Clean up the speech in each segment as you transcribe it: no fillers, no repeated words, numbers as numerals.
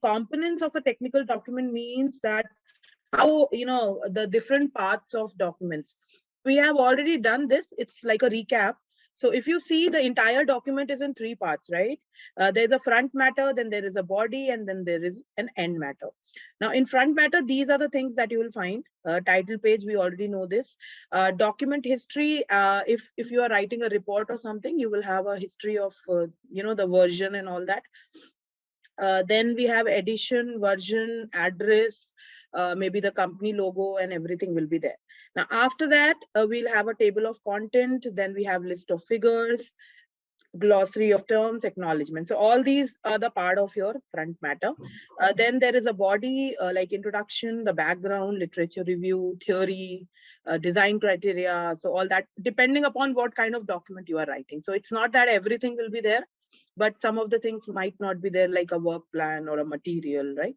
components of a technical document means that how, the different parts of documents. We have already done this. It's like a recap. So if you see, the entire document is in three parts, right? There's a front matter, then there is a body, and then there is an end matter. Now in front matter, these are the things that you will find. Title page, we already know this. Document history, if you are writing a report or something, you will have a history of the version and all that. Then we have edition, version, address, maybe the company logo, and everything will be there. Now, after that, we'll have a table of content. Then we have list of figures, glossary of terms, acknowledgement. So all these are the part of your front matter. Then there is a body, like introduction, the background, literature review, theory, design criteria. So all that, depending upon what kind of document you are writing. So it's not that everything will be there, but some of the things might not be there, like a work plan or a material, right?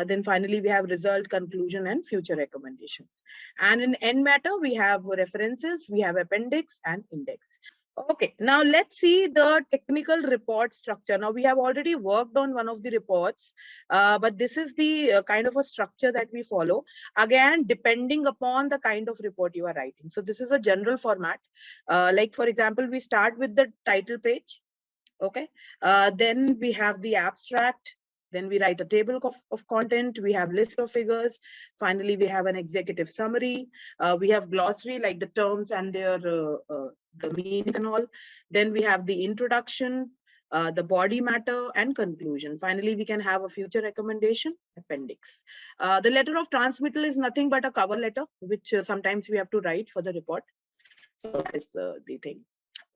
Then finally, we have result, conclusion, and future recommendations. And in end matter, we have references, we have appendix and index. Okay, now let's see the technical report structure. Now we have already worked on one of the reports, but this is the kind of a structure that we follow. Again, depending upon the kind of report you are writing. So this is a general format. Like for example, we start with the title page. Okay, then we have the abstract. Then we write a table of content. We have list of figures. Finally, we have an executive summary. We have glossary, like the terms and their the meanings and all. Then we have the introduction, the body matter, and conclusion. Finally, we can have a future recommendation, appendix. The letter of transmittal is nothing but a cover letter, which sometimes we have to write for the report. So that is the thing.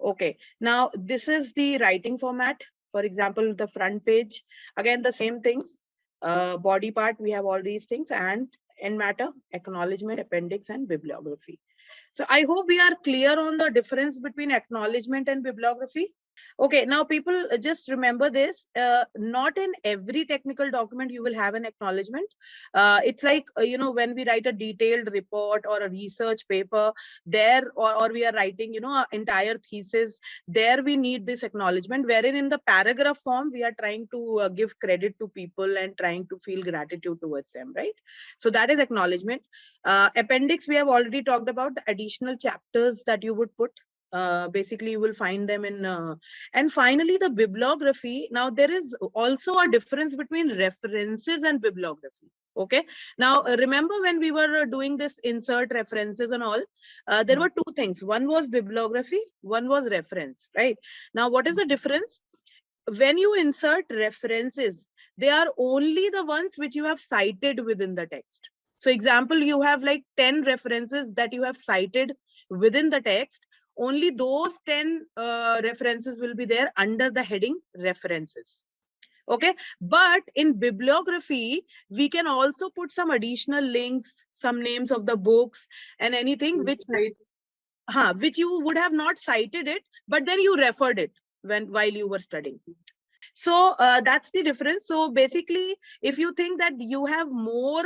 Okay, now this is the writing format. For example, the front page, again, the same things. Body part, we have all these things, and end matter, acknowledgement, appendix, and bibliography. So I hope we are clear on the difference between acknowledgement and bibliography. Okay, now people just remember this. Not in every technical document you will have an acknowledgement. It's like, when we write a detailed report or a research paper there, or we are writing, an entire thesis, there we need this acknowledgement, wherein in the paragraph form, we are trying to give credit to people and trying to feel gratitude towards them, right? So that is acknowledgement. Appendix, we have already talked about the additional chapters that you would put. Basically you will find them in and finally the bibliography. Now there is also a difference between references and bibliography. Okay, now remember when we were doing this insert references and all, there were two things. One was bibliography, one was reference, right? Now what is the difference? When you insert references, they are only the ones which you have cited within the text. So example, you have like 10 references that you have cited within the text. Only those 10 references will be there under the heading references. Okay, but in bibliography, we can also put some additional links, some names of the books, and anything which you would have not cited it, but then you referred it while you were studying. So that's the difference. So basically, if you think that you have more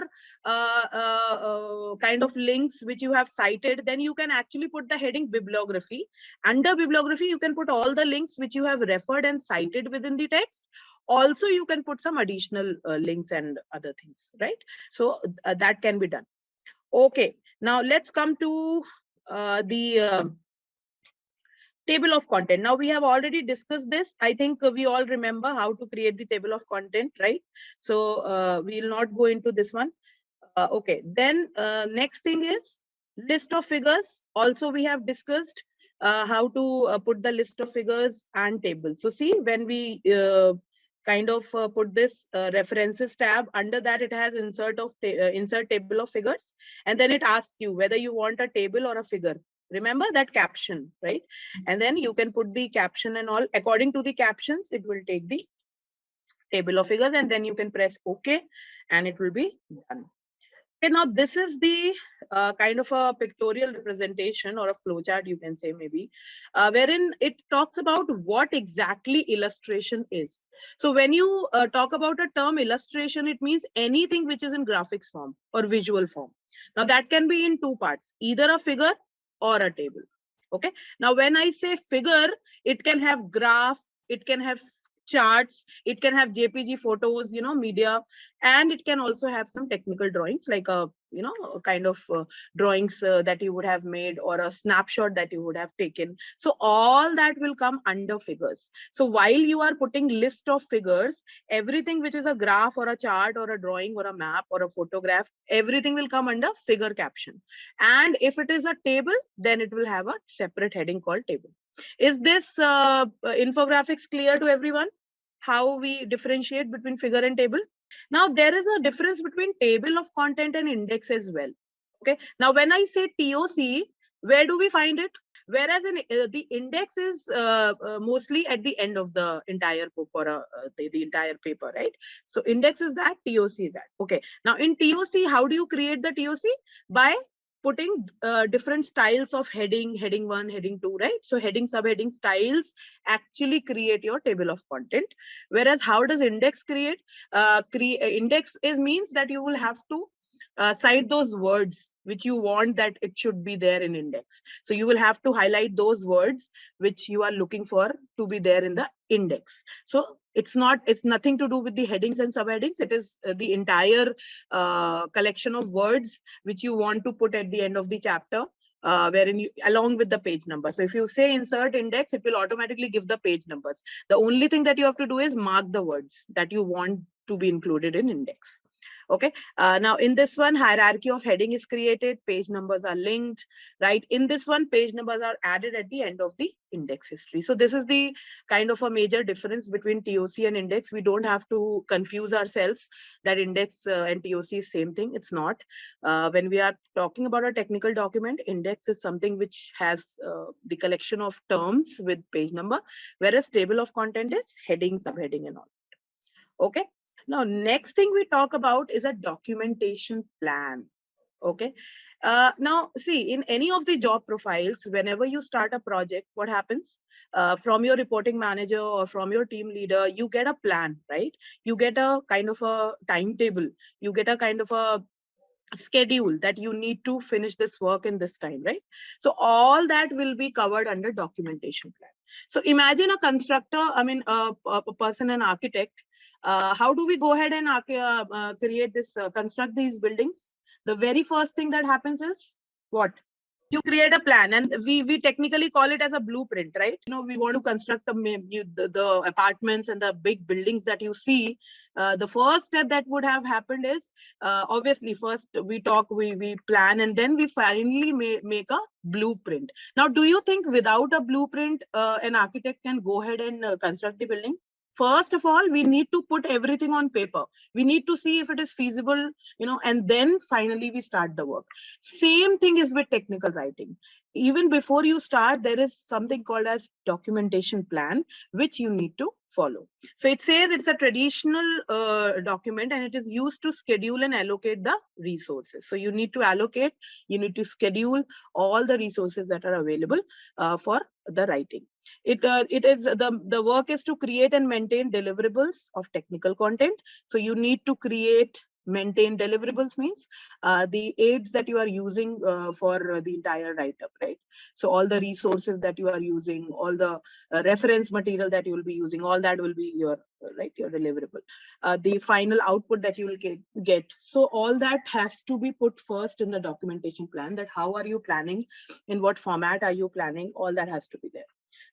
kind of links which you have cited, then you can actually put the heading bibliography. Under bibliography, you can put all the links which you have referred and cited within the text. Also, you can put some additional links and other things, right? So that can be done. Okay, now let's come to the table of content. Now we have already discussed this. I think we all remember how to create the table of content, right? So we will not go into this one. Okay, then next thing is list of figures. Also we have discussed how to put the list of figures and tables. So see, when we kind of put this references tab, under that it has insert table of figures, and then it asks you whether you want a table or a figure. Remember that caption, right? And then you can put the caption and all. According to the captions, it will take the table of figures, and then you can press OK, and it will be done. Okay, now this is the kind of a pictorial representation or a flowchart, you can say maybe, wherein it talks about what exactly illustration is. So when you talk about a term illustration, it means anything which is in graphics form or visual form. Now that can be in two parts, either a figure or a table. Okay, now when I say figure, it can have graph, it can have charts, it can have JPG photos, media, and it can also have some technical drawings like a kind of drawings that you would have made, or a snapshot that you would have taken. So all that will come under figures. So while you are putting list of figures, everything which is a graph or a chart or a drawing or a map or a photograph, everything will come under figure caption. And if it is a table, then it will have a separate heading called table. Is this infographics clear to everyone? How we differentiate between figure and table? Now, there is a difference between table of content and index as well. Okay. Now, when I say TOC, where do we find it? Whereas in the index is mostly at the end of the entire book, or the entire paper, right? So index is that, TOC is that. Okay. Now in TOC, how do you create the TOC? By putting different styles of heading 1, heading 2, right? So heading, subheading styles actually create your table of content. Whereas how does index create? Index means that you will have to cite those words which you want that it should be there in index. So you will have to highlight those words which you are looking for to be there in the index. So it's nothing to do with the headings and subheadings. It is the entire collection of words which you want to put at the end of the chapter, wherein you, along with the page number. So if you say insert index, it will automatically give the page numbers. The only thing that you have to do is mark the words that you want to be included in index. Okay. Now in this one, hierarchy of heading is created, page numbers are linked, right? In this one, page numbers are added at the end of the index history. So this is the kind of a major difference between TOC and index. We don't have to confuse ourselves that index and TOC is same thing. It's not. When we are talking about a technical document, index is something which has the collection of terms with page number, whereas table of content is heading, subheading and all. Okay. Now, next thing we talk about is a documentation plan. Okay. Now, see, in any of the job profiles, whenever you start a project, what happens? From your reporting manager or from your team leader, you get a plan, right? You get a kind of a timetable. You get a kind of a schedule that you need to finish this work in this time, right? So all that will be covered under documentation plan. So imagine a constructor, a person, an architect. How do we go ahead and create this, construct these buildings? The very first thing that happens is what? You create a plan, and we technically call it as a blueprint, right? We want to construct the apartments and the big buildings that you see. The first step that would have happened is, obviously, first we talk, we plan, and then we finally make a blueprint. Now, do you think without a blueprint, an architect can go ahead and construct the building? First of all, we need to put everything on paper. We need to see if it is feasible, and then finally we start the work. Same thing is with technical writing. Even before you start, there is something called as documentation plan, which you need to follow. So it says it's a traditional document, and it is used to schedule and allocate the resources. So you need to allocate, you need to schedule all the resources that are available for the writing. It is the work is to create and maintain deliverables of technical content. So you need to create, maintain deliverables, means the aids that you are using for the entire write-up, right? So all the resources that you are using, all the reference material that you will be using, all that will be your your deliverable. The final output that you will get. So all that has to be put first in the documentation plan, that how are you planning, in what format are you planning, all that has to be there.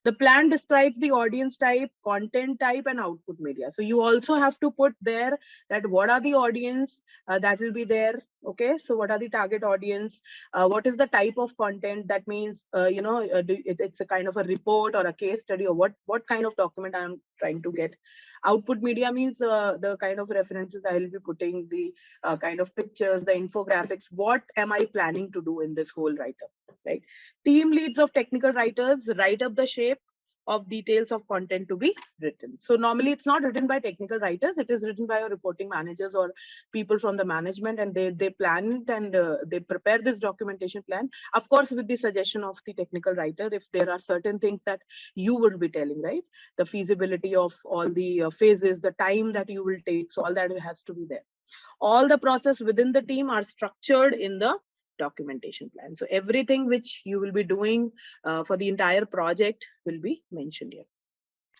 The plan describes the audience type, content type, and output media. So you also have to put there that what are the audience that will be there. Okay, so what are the target audience? What is the type of content? That means, it's a kind of a report or a case study, or what kind of document I'm trying to get. Output media means the kind of references I will be putting, the kind of pictures, the infographics. What am I planning to do in this whole write-up, right? Team leads of technical writers write up the shape of details of content to be written. So normally it's not written by technical writers, it is written by your reporting managers or people from the management, and they plan it, and they prepare this documentation plan, of course with the suggestion of the technical writer, if there are certain things that you will be telling, right? The feasibility of all the phases, the time that you will take, so all that has to be there. All the process within the team are structured in the documentation plan. So everything which you will be doing for the entire project will be mentioned here.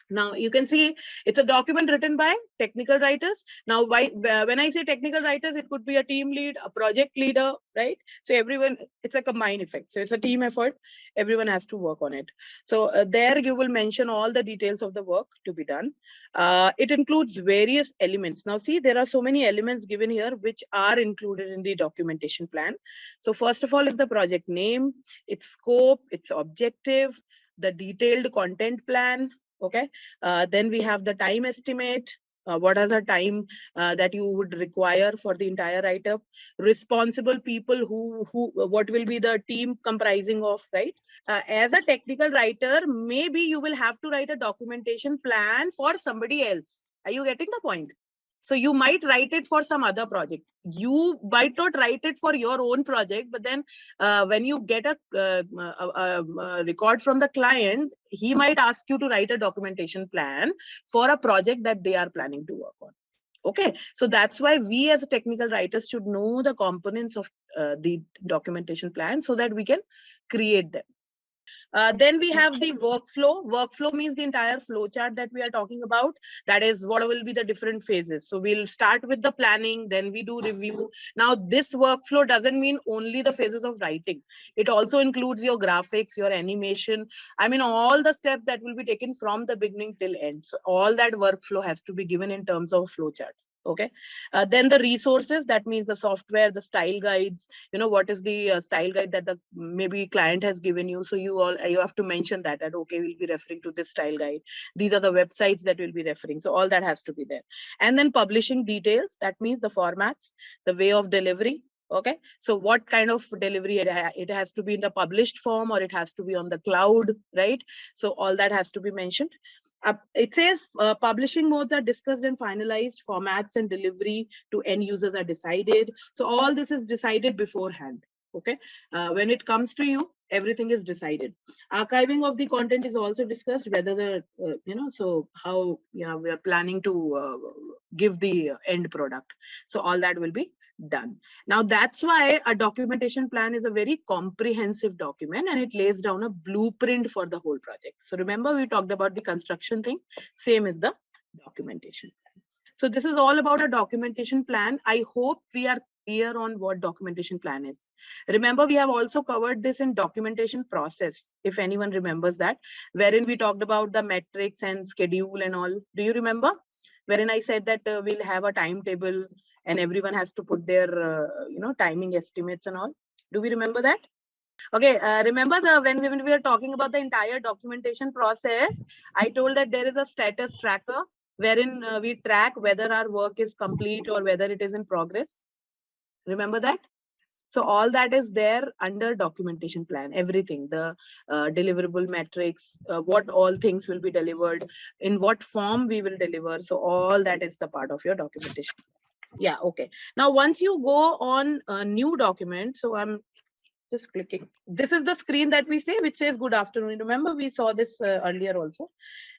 Now you can see it's a document written by technical writers. Now, when I say technical writers, it could be a team lead, a project leader, right? So everyone, it's a combined effect. So it's a team effort. Everyone has to work on it. So there you will mention all the details of the work to be done. It includes various elements. Now see, there are so many elements given here which are included in the documentation plan. So first of all is the project name, its scope, its objective, the detailed content plan. Okay. Then we have the time estimate. What is the time that you would require for the entire write-up? Responsible people what will be the team comprising of, right? As a technical writer, maybe you will have to write a documentation plan for somebody else. Are you getting the point? So you might write it for some other project. You might not write it for your own project, but then when you get a record from the client, he might ask you to write a documentation plan for a project that they are planning to work on. Okay, so that's why we as technical writers should know the components of the documentation plan so that we can create them. Then we have the workflow. Workflow means the entire flow chart that we are talking about. That is what will be the different phases. So we'll start with the planning, then we do review. Now this workflow doesn't mean only the phases of writing. It also includes your graphics, your animation. I mean, all the steps that will be taken from the beginning till end. So all that workflow has to be given in terms of flow chart. Okay. Then the resources, that means the software, the style guides, what is the style guide that the maybe client has given you. So you have to mention that okay, we'll be referring to this style guide. These are the websites that we'll be referring. So all that has to be there. And then publishing details, that means the formats, the way of delivery. Okay, so what kind of delivery it has to be in the published form, or it has to be on the cloud, right? So all that has to be mentioned. It says publishing modes are discussed and finalized, formats and delivery to end users are decided. So all this is decided beforehand. Okay, when it comes to you, everything is decided. Archiving of the content is also discussed, whether the so how we are planning to give the end product. So all that will be done. Now that's why a documentation plan is a very comprehensive document, and it lays down a blueprint for the whole project. So remember, we talked about the construction thing. Same is the documentation plan. So this is all about a documentation plan. I hope we are clear on what documentation plan is. Remember, we have also covered this in documentation process, if anyone remembers that, wherein we talked about the metrics and schedule and all. Do you remember? Wherein I said that we'll have a timetable and everyone has to put their timing estimates and all. Do we remember that? Okay, remember when we were talking about the entire documentation process, I told that there is a status tracker wherein we track whether our work is complete or whether it is in progress. Remember that? So all that is there under documentation plan, everything, the deliverable metrics, what all things will be delivered, in what form we will deliver. So all that is the part of your documentation. Yeah, okay. Now, once you go on a new document, so I'm just clicking. This is the screen that we say, which says good afternoon. Remember, we saw this earlier also.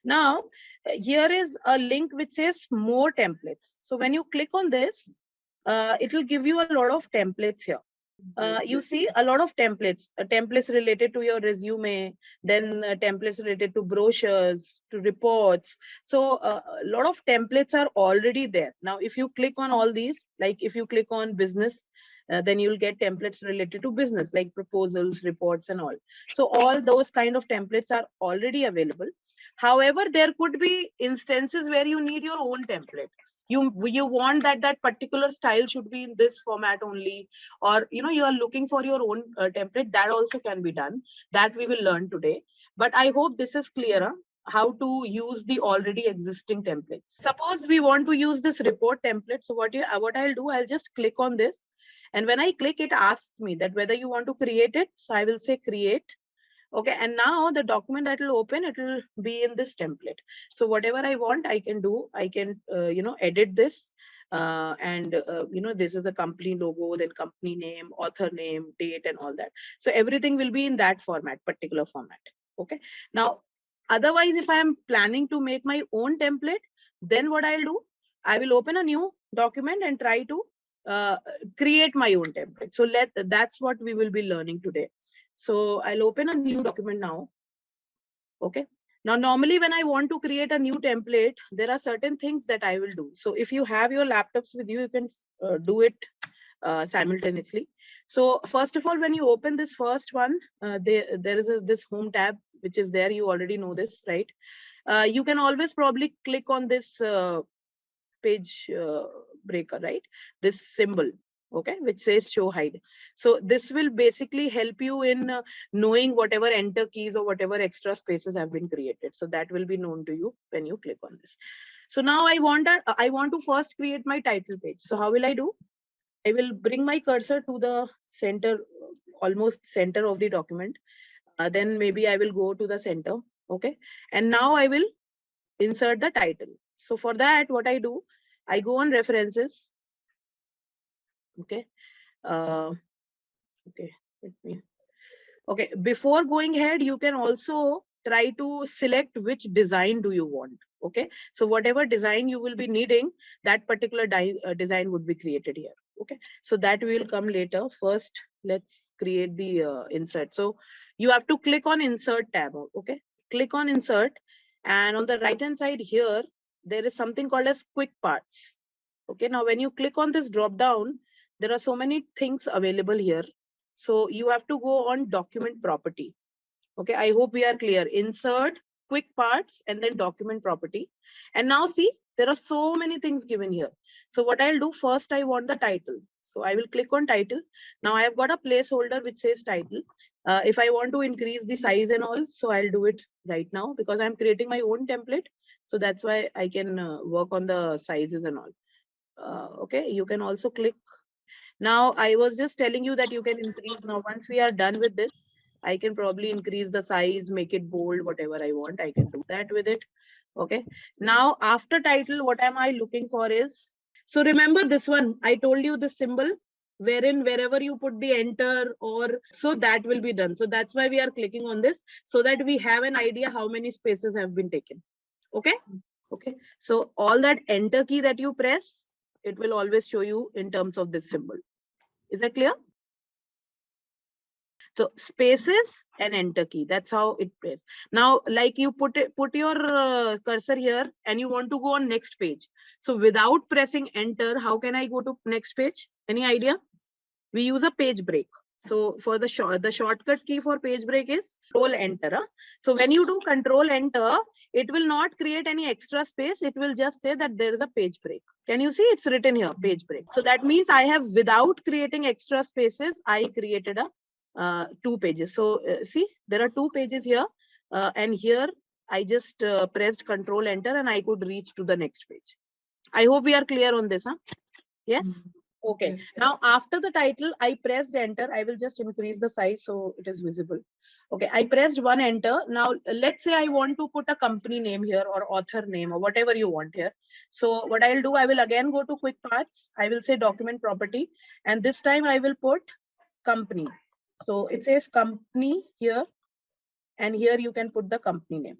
Now, here is a link which says more templates. So when you click on this, it will give you a lot of templates here. You see a lot of templates related to your resume, then templates related to brochures, to reports. So a lot of templates are already there. Now, if you click on all these, like if you click on business, then you'll get templates related to business, like proposals, reports, and all. So all those kind of templates are already available. However, there could be instances where you need your own template. You want that particular style should be in this format only, or you are looking for your own template. That also can be done. That we will learn today. But I hope this is clear, how to use the already existing templates. Suppose we want to use this report template. So what I'll do, I'll just click on this. And when I click, it asks me that whether you want to create it. So I will say create. Okay, and now the document that will open, it will be in this template. So whatever I want, I can do. I can, edit this. This is a company logo, then company name, author name, date, and all that. So everything will be in that particular format. Okay. Now, otherwise, if I am planning to make my own template, then what I'll do, I will open a new document and try to create my own template. So that's what we will be learning today. So I'll open a new document now. Okay. Now, normally when I want to create a new template, there are certain things that I will do. So if you have your laptops with you, you can do it simultaneously. So first of all, when you open this first one, there is this home tab, which is there. You already know this, right? You can always probably click on this page breaker, right? This symbol, okay, which says show hide. So this will basically help you in knowing whatever enter keys or whatever extra spaces have been created. So that will be known to you when you click on this. So now I want to first create my title page. So how will I do? I will bring my cursor to the center, almost center of the document. Then maybe I will go to the center. Okay. And now I will insert the title. So for that, what I do, I go on references. Okay. Okay. Let me. Okay. Before going ahead, you can also try to select which design do you want. Okay. So whatever design you will be needing, that particular design would be created here. Okay. So that will come later. First, let's create the insert. So you have to click on insert tab. Okay. Click on insert. And on the right hand side here, there is something called as quick parts. Okay. Now, when you click on this drop down, there are so many things available here. So you have to go on document property. Okay, I hope we are clear. Insert, quick parts, and then document property. And now see, there are so many things given here. So what I'll do first, I want the title. So I will click on title. Now I have got a placeholder which says title. If I want to increase the size and all, so I'll do it right now because I'm creating my own template. So that's why I can work on the sizes and all. Okay, you can also click. Now, I was just telling you that you can increase. Now, once we are done with this, I can probably increase the size, make it bold, whatever I want. I can do that with it. Okay. Now, after title, what am I looking for is, so remember this one, I told you this symbol, wherein wherever you put the enter or so that will be done. So that's why we are clicking on this so that we have an idea how many spaces have been taken. Okay. Okay. So all that enter key that you press, it will always show you in terms of this symbol. Is that clear? So spaces and enter key. That's how it plays. Now, like you put your cursor here and you want to go on next page. So without pressing enter, how can I go to next page? Any idea? We use a page break. So for the shortcut key for page break is control enter. So when you do control enter, it will not create any extra space. It will just say that there is a page break. Can you see it's written here, page break? So that means I have, without creating extra spaces, I created a 2 pages. So see, there are 2 pages here. And here I just pressed control enter and I could reach to the next page. I hope we are clear on this. Huh? Yes. Okay. Yes. Now, after the title, I pressed enter. I will just increase the size so it is visible. Okay. I pressed one enter. Now, let's say I want to put a company name here or author name or whatever you want here. So what I'll do, I will again go to quick parts. I will say document property. And this time I will put company. So it says company here. And here you can put the company name.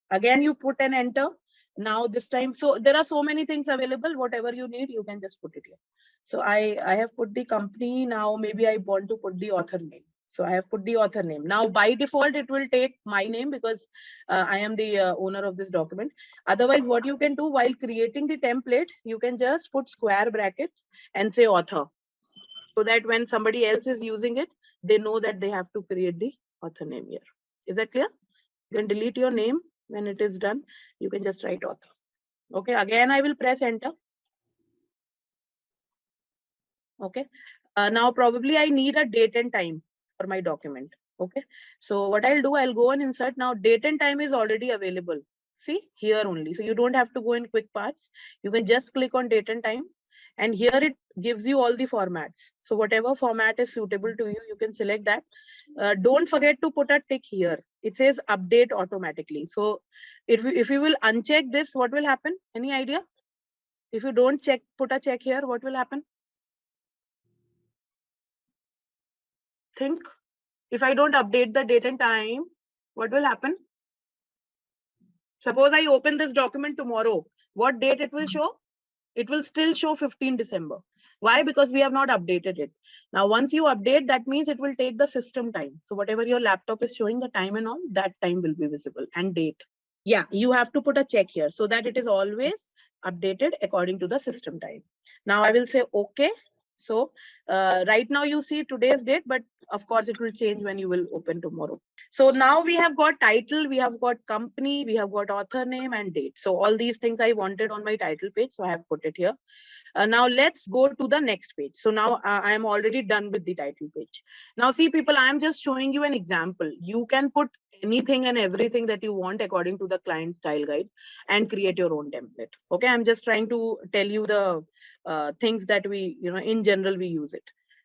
Again, you put an enter. Now this time, so there are so many things available. Whatever you need, you can just put it here. So I have put the company. Now maybe I want to put the author name. So I have put the author name. Now by default, it will take my name because I am the owner of this document. Otherwise, what you can do while creating the template, you can just put square brackets and say author. So that when somebody else is using it, they know that they have to create the author name here. Is that clear? You can delete your name. When it is done, you can just write author. Okay, again, I will press enter. Okay, now probably I need a date and time for my document. Okay, so what I'll do, I'll go and insert. Now date and time is already available. See here only. So you don't have to go in quick parts. You can just click on date and time. And here it gives you all the formats. So whatever format is suitable to you, you can select that. Don't forget to put a tick here. It says update automatically. So if you will uncheck this, what will happen? Any idea? If you don't check, put a check here, what will happen? Think. If I don't update the date and time, what will happen? Suppose I open this document tomorrow. What date it will show? It will still show 15 December. Why? Because we have not updated it. Now, once you update, that means it will take the system time. So whatever your laptop is showing the time and all, that time will be visible and date. Yeah, you have to put a check here so that it is always updated according to the system time. Now I will say okay. So right now you see today's date, but of course it will change when you will open tomorrow. So now we have got title, we have got company, we have got author name and date. So all these things I wanted on my title page, so I have put it here. Now let's go to the next page. So now I am already done with the title page. Now see people, I am just showing you an example. You can put anything and everything that you want according to the client style guide and create your own template. Okay, I'm just trying to tell you the things that we, in general we use it.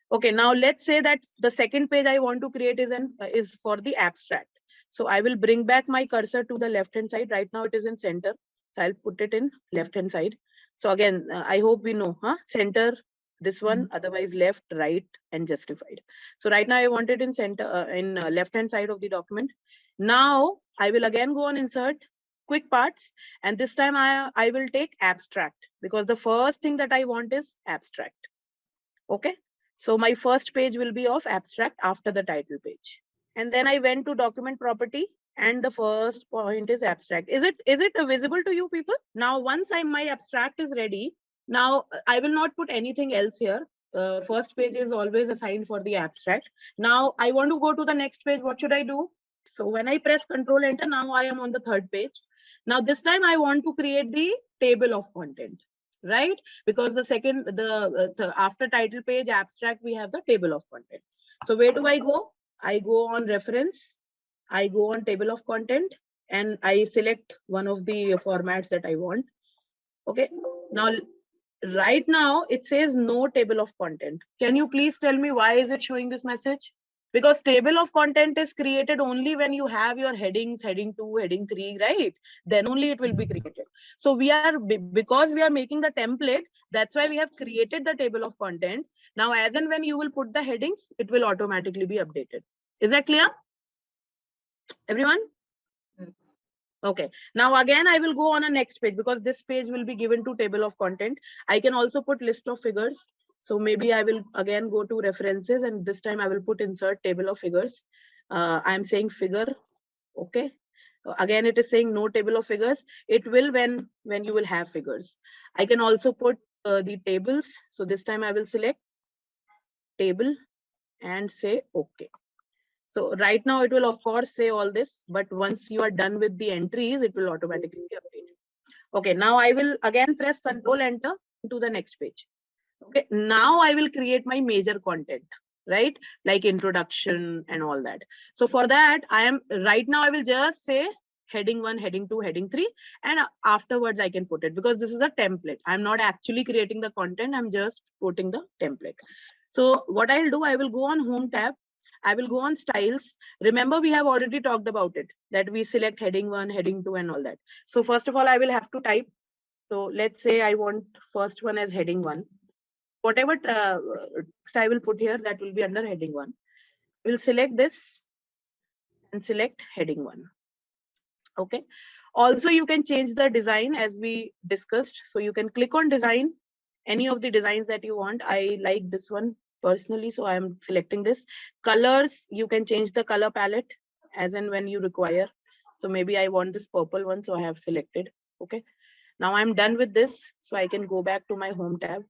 Okay, now let's say that the second page I want to create is for the abstract. So I will bring back my cursor to the left hand side. Right now it is in center. So I'll put it in left hand side. So again, I hope we know, center, this one, otherwise left, right, and justified. So right now I want it in center, left hand side of the document. Now I will again go on insert, quick parts, and this time I will take abstract because the first thing that I want is abstract. Okay, so my first page will be of abstract after the title page. And then I went to document property, and the first point is abstract. Is it visible to you people? Now once my abstract is ready, now I will not put anything else here. First page is always assigned for the abstract. Now I want to go to the next page. What should I do? So when I press Control Enter, now I am on the third page. Now this time I want to create the table of content, right? Because the after title page abstract, we have the table of content. So where do I go? I go on reference, I go on table of content, and I select one of the formats that I want. Okay, now right now it says no table of content. Can you please tell me why is it showing this message? Because table of content is created only when you have your headings, heading 2, heading 3, right? Then only it will be created. So because we are making the template, that's why we have created the table of content. Now as and when you will put the headings, it will automatically be updated. Is that clear, everyone? Yes. Okay, now again I will go on a next page because this page will be given to table of content. I can also put list of figures. So maybe I will again go to references, and this time I will put insert table of figures. I'm saying figure. Okay, again it is saying no table of figures. It will when you will have figures. I can also put the tables. So this time I will select table and say okay. So right now it will of course say all this, but once you are done with the entries, it will automatically be updated. Okay, now I will again press Control Enter to the next page. Okay, now I will create my major content, right? Like introduction and all that. So for that, right now I will just say heading 1, heading 2, heading 3, and afterwards I can put it because this is a template. I'm not actually creating the content. I'm just putting the template. So what I'll do, I will go on Home tab. I will go on styles. Remember, we have already talked about it, that we select heading 1, heading 2 and all that. So first of all, I will have to type. So let's say I want first one as heading 1. Whatever text I will put here, that will be under heading 1. We'll select this and select heading 1. Okay. Also, you can change the design as we discussed. So you can click on design, any of the designs that you want. I like this one personally, so I'm selecting this. Colors, you can change the color palette as and when you require. So maybe I want this purple one, so I have selected. Okay. Now I'm done with this, so I can go back to my Home tab.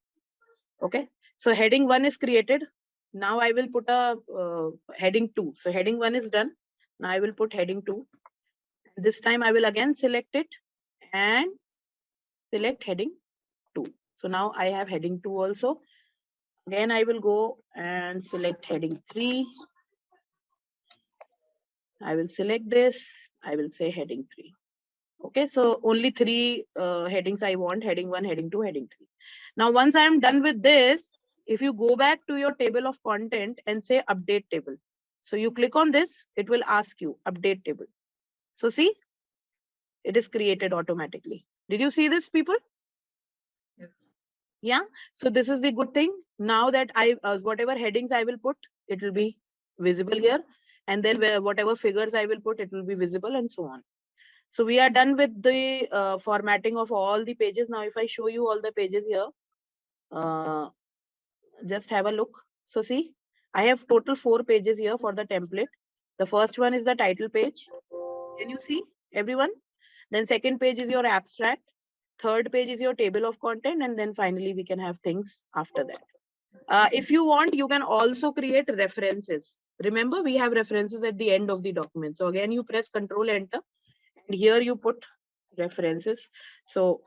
Okay, so heading 1 is created. Now I will put a heading 2. So heading 1 is done. Now I will put heading 2. This time I will again select it and select heading 2. So now I have heading 2 also. Again I will go and select heading 3. I will select this. I will say heading 3. Okay, so only 3 headings I want: heading 1, heading 2, heading 3. Now once I am done with this, if you go back to your table of content and say update table, so you click on this, it will ask you update table. So see, it is created automatically. Did you see this, people? Yes. Yeah, so this is the good thing. Now that whatever headings I will put, it will be visible here, and then whatever figures I will put, it will be visible, and so on. So we are done with the formatting of all the pages. Now, if I show you all the pages here, just have a look. So see, I have total 4 pages here for the template. The first one is the title page. Can you see, everyone? Then second page is your abstract. Third page is your table of content. And then finally, we can have things after that. If you want, you can also create references. Remember, we have references at the end of the document. So again, you press Control Enter, and here you put references. So,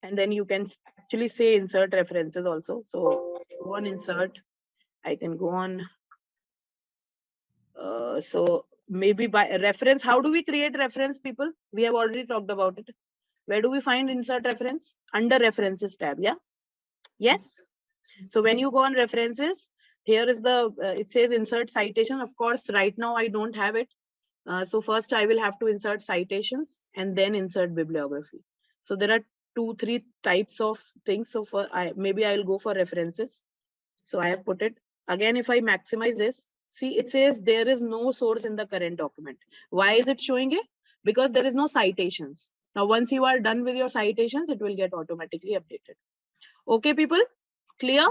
and then you can actually say insert references also. So go on insert. I can go on. So maybe by reference, how do we create reference, people? We have already talked about it. Where do we find insert reference? Under references tab, yeah? Yes. So when you go on references, here is the, it says insert citation. Of course, right now I don't have it. So first I will have to insert citations and then insert bibliography. So there are 2-3 types of things. So for maybe I'll go for references. So I have put it. Again, if I maximize this, see, it says there is no source in the current document. Why is it showing it? Because there is no citations. Now, once you are done with your citations, it will get automatically updated. Okay, people, clear?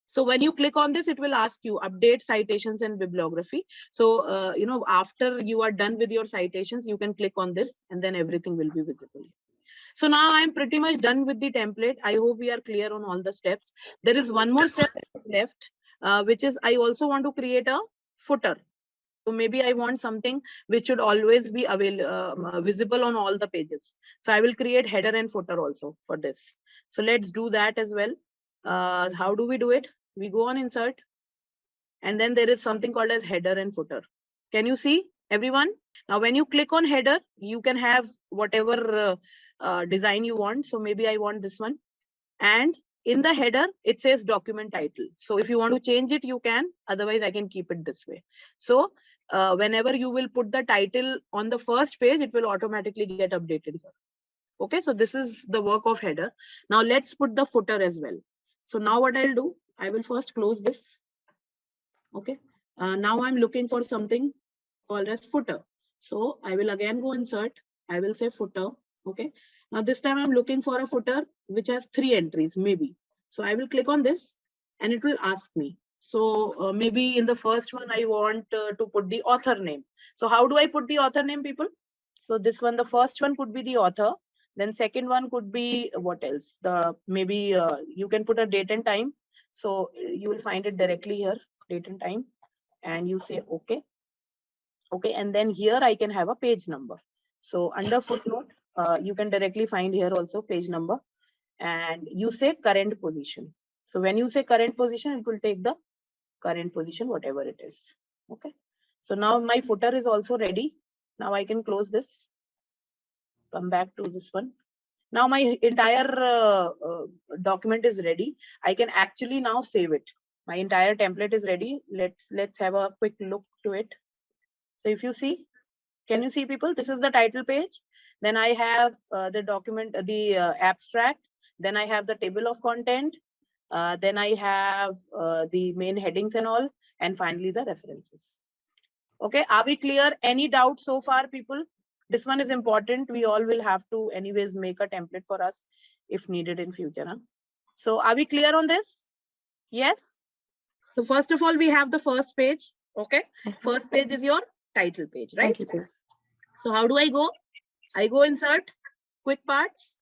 So when you click on this, it will ask you update citations and bibliography. So, after you are done with your citations, you can click on this and then everything will be visible. So now I'm pretty much done with the template. I hope we are clear on all the steps. There is one more step left, which is I also want to create a footer. So maybe I want something which should always be visible on all the pages. So I will create header and footer also for this. So let's do that as well. How do we do it? We go on insert, and then there is something called as header and footer. Can you see, everyone? Now, when you click on header, you can have whatever design you want. So maybe I want this one. And in the header, it says document title. So if you want to change it, you can. Otherwise, I can keep it this way. So whenever you will put the title on the first page, it will automatically get updated here. Okay, so this is the work of header. Now let's put the footer as well. So now what I'll do, I will first close this. Okay, now I'm looking for something called as footer. So I will again go insert. I will say footer. Okay, now this time I'm looking for a footer which has 3 entries, maybe. So I will click on this and it will ask me. So maybe in the first one, I want to put the author name. So how do I put the author name, people? So this one, the first one could be the author. Then second one could be what else? Maybe you can put a date and time. So you will find it directly here, date and time, and you say okay. Okay, and then here I can have a page number. So under footnote, you can directly find here also page number, and you say current position. So when you say current position, it will take the current position, whatever it is. Okay, so now my footer is also ready. Now I can close this, come back to this one. Now my entire document is ready. I can actually now save it. My entire template is ready. Let's have a quick look to it. So if you see, can you see, people? This is the title page. Then I have the document, the abstract. Then I have the table of content. Then I have the main headings and all. And finally, the references. Okay, are we clear? Any doubt so far, people? This one is important. We all will have to anyways make a template for us if needed in future. Huh? So are we clear on this? Yes. So first of all, we have the first page. Okay. First page is your title page, right? Title page. So how do I go? I go insert, quick parts,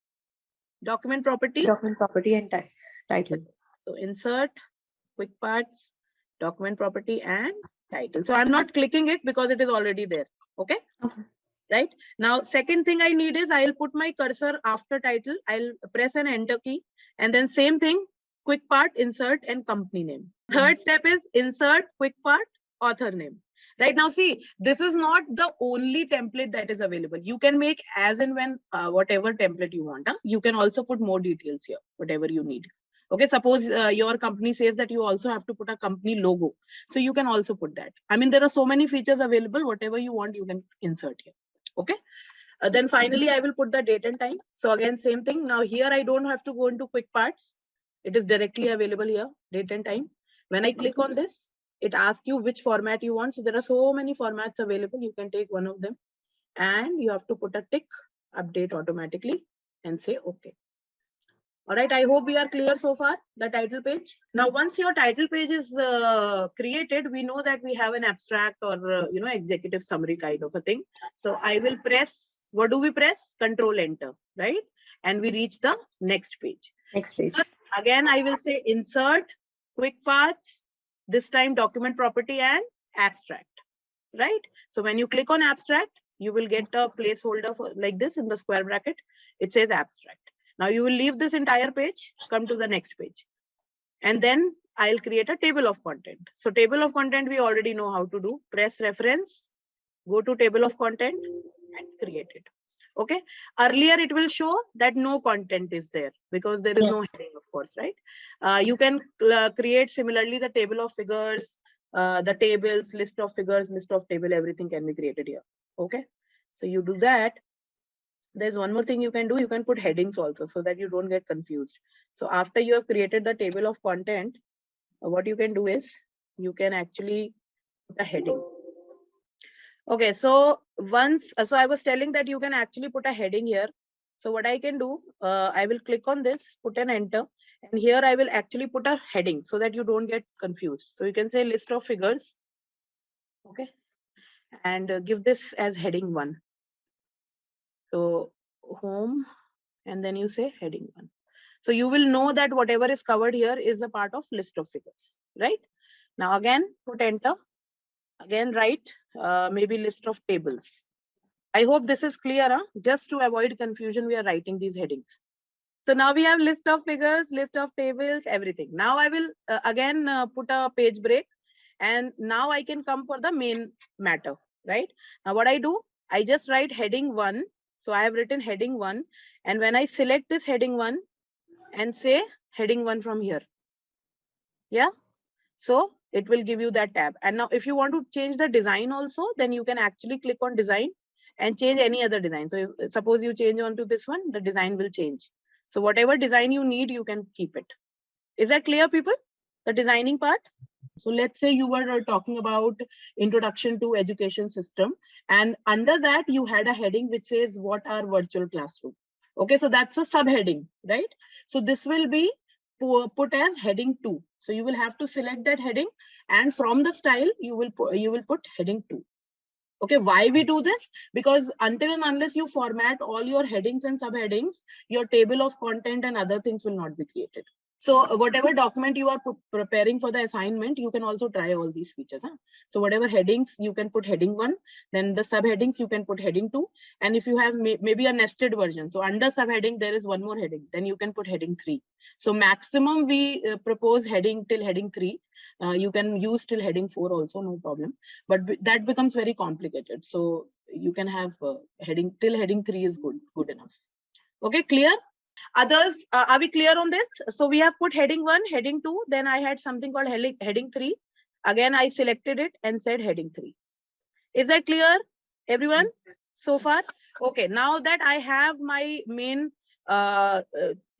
document property. Document property and title. So insert, quick parts, document property and title. So I'm not clicking it because it is already there. Okay. Okay. Right. Now, second thing I need is I'll put my cursor after title. I'll press an enter key and then same thing, quick part, insert and company name. Third step is insert, quick part, author name. Right now, see, this is not the only template that is available. You can make as and when whatever template you want. Huh? You can also put more details here, whatever you need. Okay, suppose your company says that you also have to put a company logo. So you can also put that. I mean, there are so many features available. Whatever you want, you can insert here. Okay. Then finally, I will put the date and time. So again, same thing. Now here, I don't have to go into quick parts. It is directly available here, date and time. When I click on this, it asks you which format you want. So there are so many formats available. You can take one of them and you have to put a tick, update automatically and say, okay. All right, I hope we are clear so far, the title page. Now, once your title page is created, we know that we have an abstract or, executive summary kind of a thing. So I will press, what do we press? Control Enter, right? And we reach the next page. Next page. Again, I will say insert, quick parts, this time document property and abstract, right? So when you click on abstract, you will get a placeholder for, like this in the square bracket. It says abstract. Now you will leave this entire page, come to the next page. And then I'll create a table of content. So table of content, we already know how to do. Press reference, go to table of content and create it. Okay. Earlier, it will show that no content is there because there is no heading, of course, right? You can create similarly the table of figures, the tables, list of figures, list of table, everything can be created here. Okay. So you do that. There's one more thing you can do. You can put headings also so that you don't get confused. So after you have created the table of content, what you can do is you can actually put a heading. Okay, so so I was telling that you can actually put a heading here. So what I can do, I will click on this, put an enter, and here I will actually put a heading so that you don't get confused. So you can say list of figures, okay, and give this as heading 1. So home, and then you say heading 1. So you will know that whatever is covered here is a part of list of figures, right? Now again, put enter, again write maybe list of tables. I hope this is clear, huh? Just to avoid confusion, we are writing these headings. So now we have list of figures, list of tables, everything. Now I will again put a page break, and now I can come for the main matter, right? Now what I do, I just write heading 1. So I have written heading 1, and when I select this heading 1 and say heading 1 from here, yeah, so it will give you that tab. And now if you want to change the design also, then you can actually click on design and change any other design. So suppose you change on to this one, the design will change. So whatever design you need, you can keep it. Is that clear, people? The designing part? So let's say you were talking about introduction to education system, and under that you had a heading which says what are virtual classroom. Okay, so that's a subheading, right? So this will be put as heading 2. So you will have to select that heading, and from the style you will put heading 2. Okay, why we do this? Because until and unless you format all your headings and subheadings, your table of content and other things will not be created. So whatever document you are preparing for the assignment, you can also try all these features. Huh? So whatever headings, you can put heading 1, then the subheadings, you can put heading 2. And if you have maybe a nested version, so under subheading, there is one more heading, then you can put heading 3. So maximum we propose heading till heading 3. You can use till heading 4 also, no problem. But that becomes very complicated. So you can have heading till heading 3 is good enough. Okay, clear? Others, are we clear on this? So we have put heading 1, heading 2. Then I had something called heading 3. Again, I selected it and said heading 3. Is that clear, everyone, so far? Okay, now that I have my main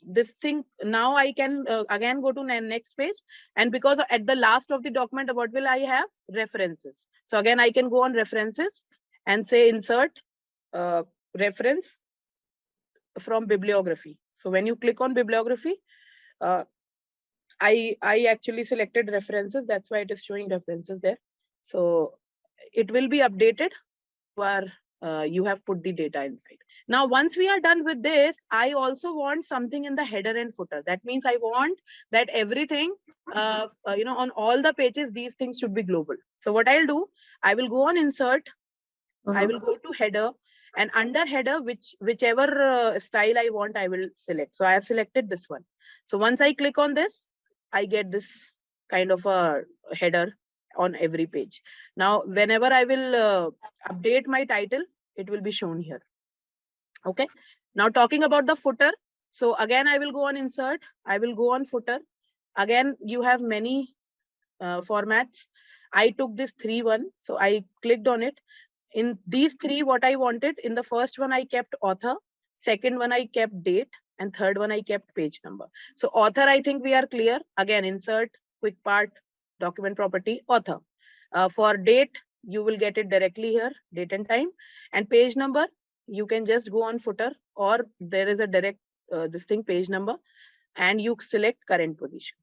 this thing, now I can again go to next page. And because at the last of the document, what will I have? References. So again, I can go on references and say insert reference from bibliography. So when you click on bibliography, I actually selected references. That's why it is showing references there. So it will be updated where you have put the data inside. Now, once we are done with this, I also want something in the header and footer. That means I want that everything, on all the pages, these things should be global. So what I'll do, I will go on insert. I will go to header, and under header, whichever style I want, I will select. So I have selected this one. So once I click on this, I get this kind of a header on every page. Now, whenever I will update my title, it will be shown here. Okay. Now talking about the footer. So again, I will go on insert. I will go on footer. Again, you have many formats. I took this 3-1. So I clicked on it. In these 3, what I wanted, in the first one, I kept author. Second one, I kept date. And third one, I kept page number. So author, I think we are clear. Again, insert, quick part, document property, author. For date, you will get it directly here, date and time. And page number, you can just go on footer, or there is a direct this thing, page number. and you select current position.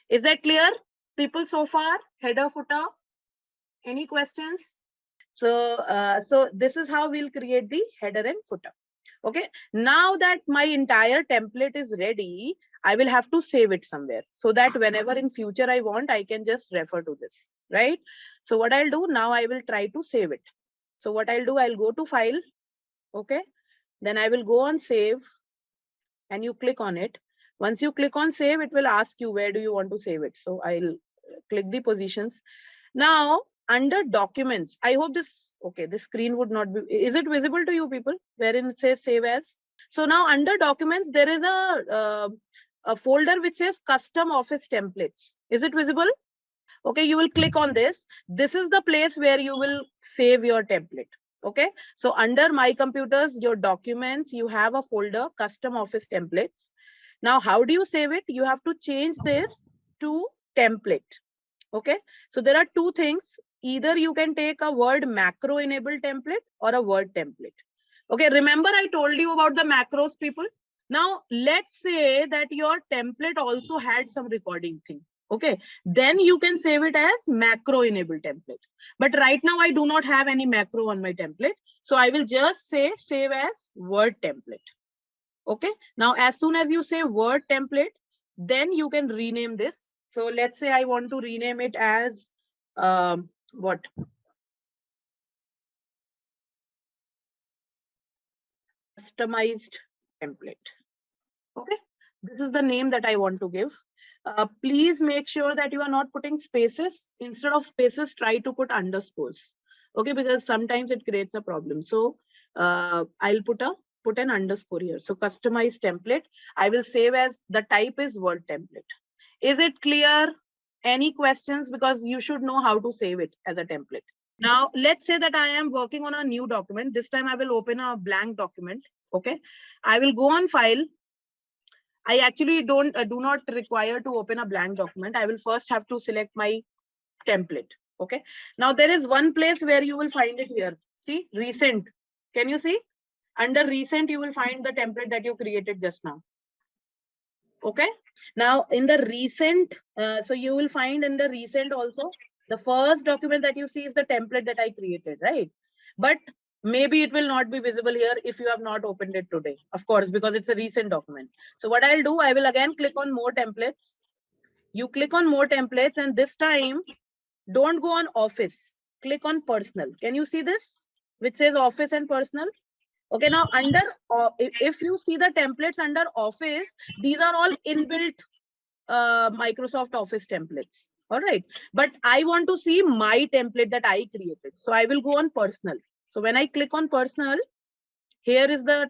Is that clear, people, so far? Header, footer? Any questions? So this is how we'll create the header and footer. Okay, now that my entire template is ready, I will have to save it somewhere so that whenever in future I want, I can just refer to this, right? So what I'll do now, I will try to save it. So what I'll do, I'll go to file. Okay, then I will go on save and you click on it. Once you click on save, it will ask you where do you want to save it. So I'll click the positions. Now under documents, I hope this, okay, this screen would not be, is it visible to you people wherein it says save as? So now under documents, there is a folder which says custom office templates. Is it visible? Okay, you will click on this. This is the place where you will save your template. Okay, so under my computers, your documents, you have a folder custom office templates. Now how do you save it? You have to change this to template. Okay, so there are two things. Either you can take a word macro enabled template or a word template. Okay, remember I told you about the macros, people. Now let's say that your template also had some recording thing. Okay, then you can save it as macro enabled template. But right now I do not have any macro on my template. So I will just say save as word template. Okay, now as soon as you say word template, then you can rename this. So let's say I want to rename it as what? Customized template. Okay, this is the name that I want to give. Please make sure that you are not putting spaces. Instead of spaces, try to put underscores. Okay, because sometimes it creates a problem. So I'll put an underscore here. So customized template. I will save as the type is word template. Is it clear? Any questions? Because you should know how to save it as a template. Now, let's say that I am working on a new document. This time I will open a blank document. Okay, I will go on file. I actually do not require to open a blank document. I will first have to select my template. Okay. Now there is one place where you will find it here. See, recent. Can you see? Under recent, you will find the template that you created just now. Okay. Now in the recent, so you will find in the recent also, the first document that you see is the template that I created, right? But maybe it will not be visible here if you have not opened it today, of course, because it's a recent document. So what I'll do, I will again click on more templates. You click on more templates, and this time don't go on office, click on personal. Can you see this, which says office and personal? Okay, now under, if you see the templates under office, these are all inbuilt Microsoft Office templates. All right, but I want to see my template that I created. So I will go on personal. So when I click on personal, here is the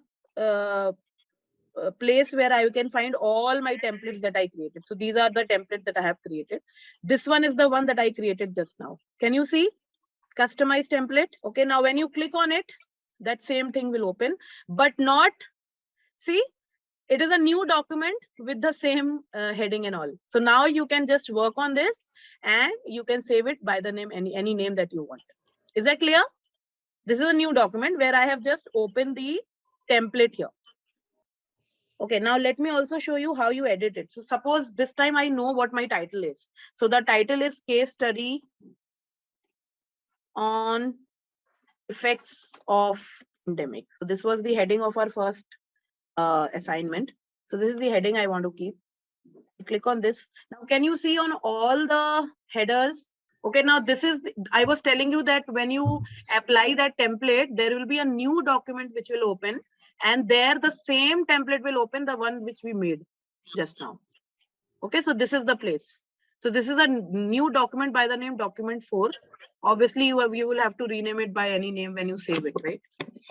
place where I can find all my templates that I created. So these are the templates that I have created. This one is the one that I created just now. Can you see? Customize template. Okay, now when you click on it, that same thing will open, but not, see, it is a new document with the same heading and all. So now you can just work on this and you can save it by the name, any name that you want. Is that clear? This is a new document where I have just opened the template here. Okay, now let me also show you how you edit it. So suppose this time I know what my title is. So the title is case study on effects of pandemic. So this was the heading of our first assignment. So this is the heading I want to keep. Click on this. Now, can you see on all the headers? Okay, now this is, I was telling you that when you apply that template, there will be a new document which will open, and there the same template will open, the one which we made just now. Okay, so this is the place. So this is a new document by the name document 4. Obviously, you will have to rename it by any name when you save it, right?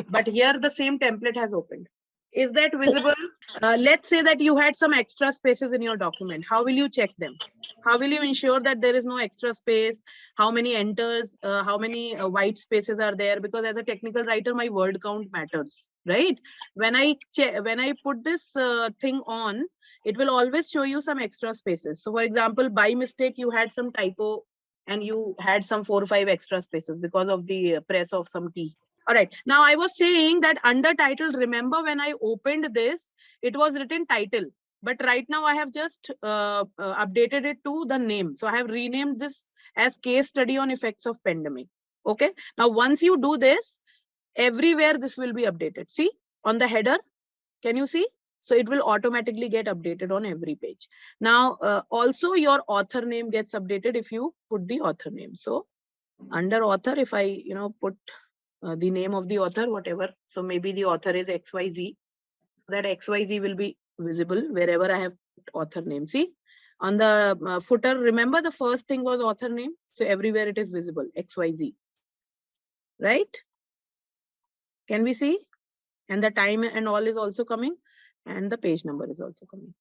But here the same template has opened. Is that visible? Let's say that you had some extra spaces in your document. How will you check them? How will you ensure that there is no extra space? How many enters? How many white spaces are there? Because as a technical writer, my word count matters, right? When I put this thing on, it will always show you some extra spaces. So for example, by mistake, you had some typo and you had some 4 or 5 extra spaces because of the press of some key. All right. Now I was saying that under title, remember when I opened this, it was written title. but right now I have just updated it to the name. So I have renamed this as case study on effects of pandemic. Okay. Now, once you do this, everywhere this will be updated. See on the header, can you see? So it will automatically get updated on every page. Now, also your author name gets updated if you put the author name. So under author, if I, put the name of the author, whatever. So maybe the author is XYZ. That XYZ will be visible wherever I have put author name. See on the footer, remember the first thing was author name. So everywhere it is visible, XYZ, right? Can we see? And the time and all is also coming, and the page number is also coming.